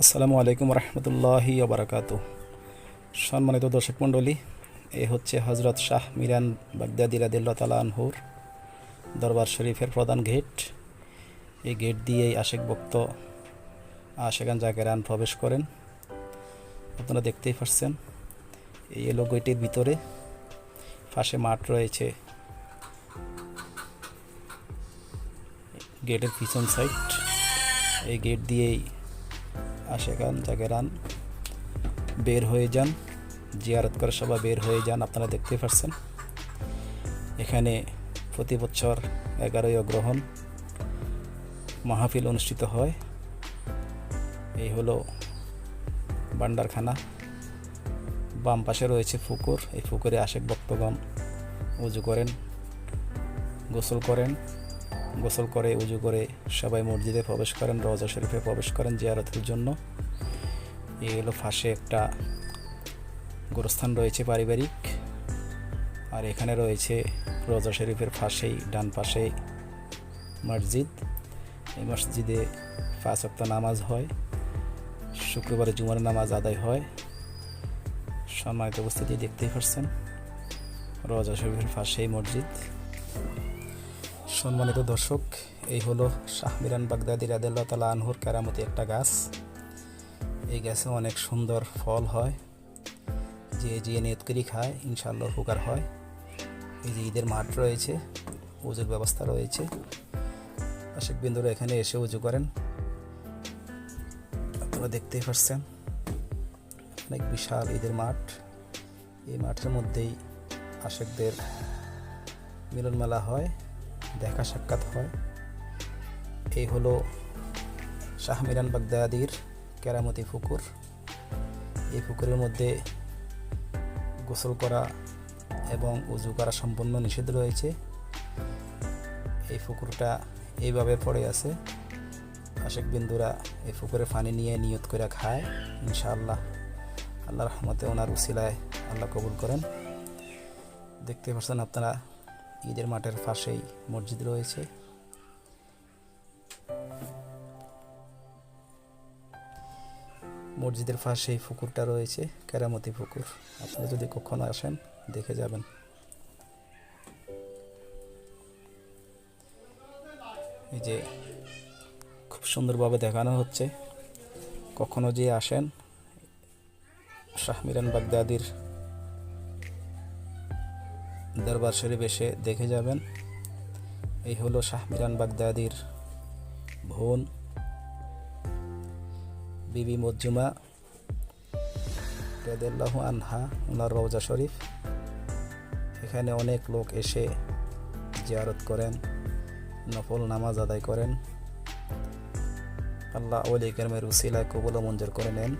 আসসালামু আলাইকুম রহমতুল্লাহি ওবরাকাতু। সম্মানিত দর্শক মণ্ডলী, এ হচ্ছে হজরত শাহ মিরান বাগদাদি রাদিয়াল্লাহু তাআলা আনহুর দরবার শরীফের প্রধান গেট। এই গেট দিয়েই আশেক ভক্ত আশেকান জাকেরান প্রবেশ করেন। আপনারা দেখতেই পাচ্ছেন, এই এলো গেটের ভিতরে, পাশে মাঠ রয়েছে, গেটের পিছন সাইড। এই গেট দিয়েই আশেকান জাকেরান বের হয়ে যান, জিয়ারত করে সবাই বের হয়ে যান। আপনারা দেখতে পাচ্ছেন, এখানে প্রতি বছর 11ই অগ্রহণ মাহফিল অনুষ্ঠিত হয়। এই হলো ভান্ডারখানা, বাম পাশে রয়েছে পুকুর। এই পুকুরে আশেক ভক্তগণ উজু করেন, গোসল করে উজু করে সবাই মসজিদে প্রবেশ করেন, রওজা শরীফে প্রবেশ করেন জিয়ারতের জন্য। এই হলো পাশে একটা গোরস্থান রয়েছে পারিবারিক, আর এখানে রয়েছে রওজা শরীফের পাশেই ডান পাশে মসজিদ। এই মসজিদে 5 ওয়াক্ত নামাজ হয়, শুক্রবারে জুমার নামাজ আদায় হয়। সম্মানিত উপস্থিতি, দেখতেই পাচ্ছেন রওজা শরীফের পাশেই মসজিদ। সম্মানিত দর্শক, এই হলো শাহ মিরান বাগদাদি রাদিয়াল্লাহু তাআলা আনহুর কেরামতি একটা গাছ। এই গাছে অনেক সুন্দর ফল হয়, যে নিয়ত করি খায় ইনশাআল্লাহ উপকার হয়। এই যে ঈদের মাঠ রয়েছে, উজুর ব্যবস্থা রয়েছে, আশেক বিন্দুরা এখানে এসে উজু করেন। আপনারা দেখতেই পাচ্ছেন অনেক বিশাল ঈদের মাঠ। এই মাঠের মধ্যেই আশেকদের মিলন মেলা হয়, দেখা সাক্ষাৎ হয়। এই হলো শাহ মিরান বাগদাদির কেরামতি পুকুর। এই পুকুরের মধ্যে গোসল করা এবং উজু করা সম্পূর্ণ নিষেধ রয়েছে। এই পুকুরটা এইভাবে পড়ে আছে, আশেক বিন্দুরা এই পুকুরে পানি নিয়ে নিয়ত করে খায় ইনশাআল্লাহ। আল্লাহর রহমতে ওনার উসিলায় আল্লাহ কবুল করেন। দেখতে পাচ্ছেন আপনারা, ঈদের মাঠের পাশেই মসজিদ রয়েছে। মসজিদের পাশেই পুকুরটা রয়েছে, কেরামতি পুকুর। আপনারা যদি কখনো আসেন দেখে যাবেন। এই যে খুব সুন্দরভাবে দেখানো হচ্ছে, কখনো যে আসেন শাহ মিরান বাগদাদির দরবার শরীফ এসে দেখে যাবেন। এই হলো শাহ মিরান বাগদাদির বোন বিবি মজ্জুমা রাদিয়াল্লাহু আনহা, ওনার রওজা শরীফ। এখানে অনেক লোক এসে জিয়ারত করেন, নফল নামাজ আদায় করেন। আল্লাহ ওলি কেরামের উসিলায় কবুল ও মঞ্জুর করে নেন।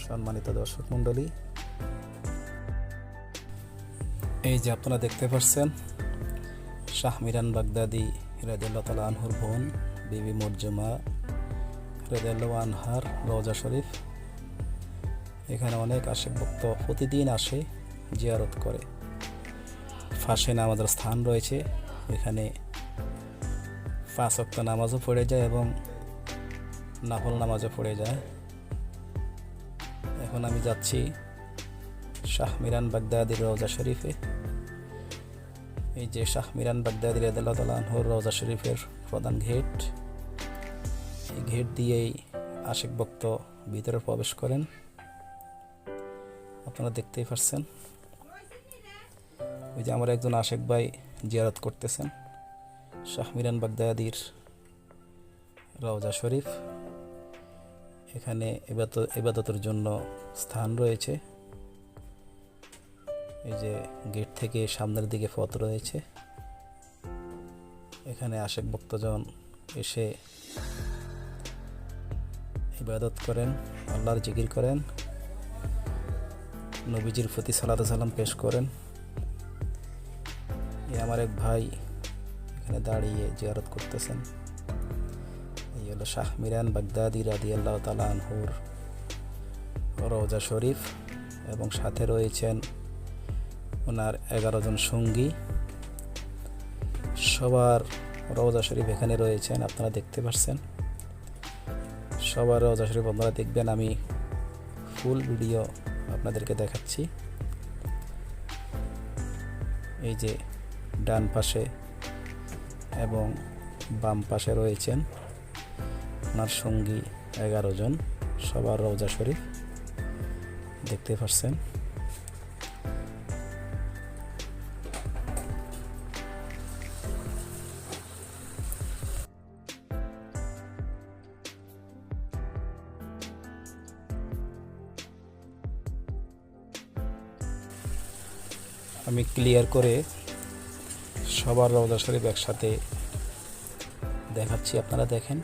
সম্মানিত দর্শক মণ্ডলী, এই যে আপনারা দেখতে পাচ্ছেন শাহ মিরান বাগদাদি রাদিয়াল্লাহু তাআলা আনহুর বোন বিবি মজ্জুমা রাদিয়াল্লাহু আনহার রওজা শরীফ। এখানে অনেক আশেক ভক্ত প্রতিদিন আসে, জিয়ারত করে। পাশে নামাজের স্থান রয়েছে, এখানে 5 ওয়াক্ত নামাজও পড়ে যায় এবং নফল নামাজও পড়ে যায়। এখন আমি যাচ্ছি শাহ মিরান বাগদাদির রওজা শরীফে। এই যে শাহ মিরান বাগদাদি রাদিয়াল্লাহু তাআলা আনহুর রওজা শরীফের প্রধান গেট। এই গেট দিয়েই আশেক ভক্ত ভিতরে প্রবেশ করেন। আপনারা দেখতেই পাচ্ছেন, ওই যে আমার একজন আশেক ভাই জিয়ারত করতেছেন শাহ মিরান বাগদাদির রওজা শরীফ। এখানে ইবাদতের জন্য স্থান রয়েছে। এই যে গেট থেকে সামনের দিকে পথ রয়েছে, এখানে আশেক ভক্তজন এসে ইবাদত করেন, আল্লাহর জিকির করেন, নবীজির প্রতি সালাত ও সালাম পেশ করেন। এই আমার এক ভাই এখানে দাঁড়িয়ে জিয়ারত করতেছেন। এই হলো শাহ মিরান বাগদাদি রাদিয়াল্লাহু তাআলা আনহুর রওজা শরীফ, এবং সাথে রয়েছেন ওনার 11 জন সঙ্গী। সবার রওজা শরীফ এখানে রয়েছেন, আপনারা দেখতে পাচ্ছেন। সবার রওজা শরীফ আপনারা দেখবেন, আমি ফুল ভিডিও আপনাদেরকে দেখাচ্ছি। এই যে ডান পাশে এবং বাম পাশে রয়েছেন ওনার সঙ্গী 11 জন, সবার রওজা শরীফ দেখতে পাচ্ছেন। আমি ক্লিয়ার করে সবার রওজা শরীফ একসাথে দেখাচ্ছি, আপনারা দেখেন।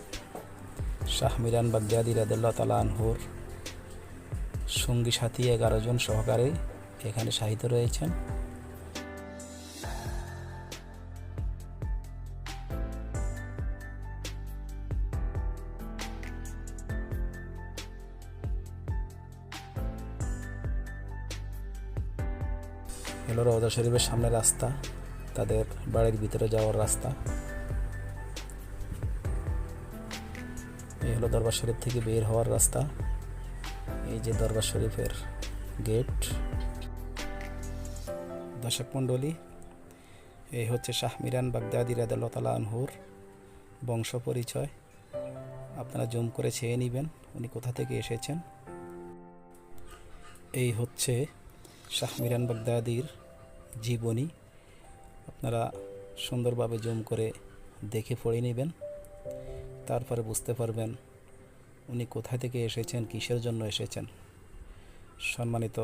শাহ মিরান বাগদাদি রাদিয়াল্লাহু তাআলা আনহুর সঙ্গী সাথী 11 জন সহকারে এখানে শাহিদ রয়েছেন। হলো রওজা শরীফের সামনে রাস্তা, তাদের বাড়ির ভিতরে যাওয়ার রাস্তা। এই হলো দরবার শরীফ থেকে বের হওয়ার রাস্তা। এই যে দরবার শরীফের গেট। দর্শক মণ্ডলী, এই হচ্ছে শাহ মিরান বাগদাদি রাদিয়াল্লাহু তাআলা আনহুর বংশ পরিচয়। আপনারা জুম করে চেয়ে নেবেন উনি কোথা থেকে এসেছেন। এই হচ্ছে শাহ মিরান বাগদাদির জীবনী, আপনারা সুন্দরভাবে জুম করে দেখে পড়ে নেবেন, তারপরে বুঝতে পারবেন উনি কোথা থেকে এসেছেন, কিসের জন্য এসেছেন। সম্মানিত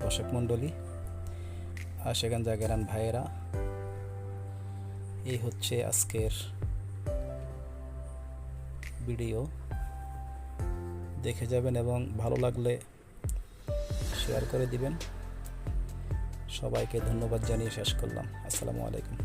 দর্শক মণ্ডলী, আশেকান জাগেরান ভাইয়েরা, এই হচ্ছে আজকের ভিডিও। দেখে যাবেন এবং ভালো লাগলে শেয়ার করে দিবেন। সবাইকে ধন্যবাদ জানিয়ে শেষ করলাম। আসসালামু আলাইকুম।